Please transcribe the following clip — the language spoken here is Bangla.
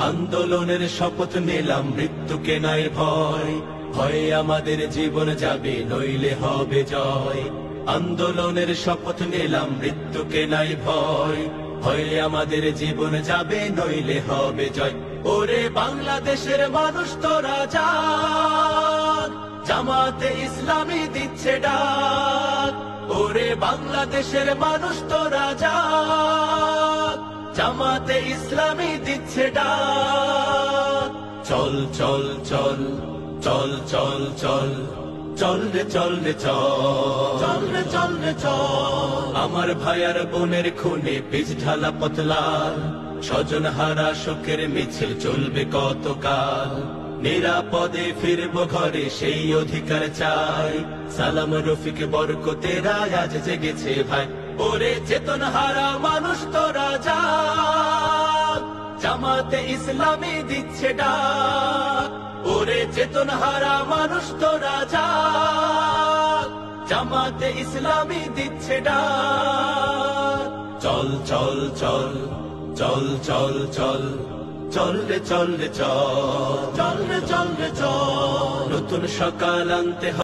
আন্দোলনের শপথ নিলাম, মৃত্যুকে নাই ভয়, ভয়ে আমাদের জীবন যাবে নইলে হবে জয়। আন্দোলনের শপথ নিলাম, মৃত্যুকে নাই ভয়, ভয়ে আমাদের জীবন যাবে নইলে হবে জয়। ওরে বাংলাদেশের মানুষ তোরা জাগ, জামাতে ইসলামী দিচ্ছে ডাক। ওরে বাংলাদেশের মানুষ তোরা জাগ, জামাতে ইসলামী দিচ্ছে ডাক। চল চল চল চল চল চল চল রে চল রে চল, চল রে চল রে চল। আমার ভাইয়ার বোনের খুনে পিচ ঢালা পথলাল, স্বজন হারা শোকের মিছিল চলবে কতকাল। নিরাপদে ফিরবো ঘরে সেই অধিকার চাই, সালাম রফিক বরকতেরা আজ জেগেছে ভাই। ওরে চেতন হারা মানুষ তোরা জাগ, জামাতে ইসলামী দিচ্ছে ডাক। ওরে চেতন হারা মানুষ তোরা জাগ, জামাতে ইসলামী দিচ্ছে ডাক। চল চল চল চল চল চল চল রে চল রে চল, চল রে চল রে চল। নতুন সকাল আনতে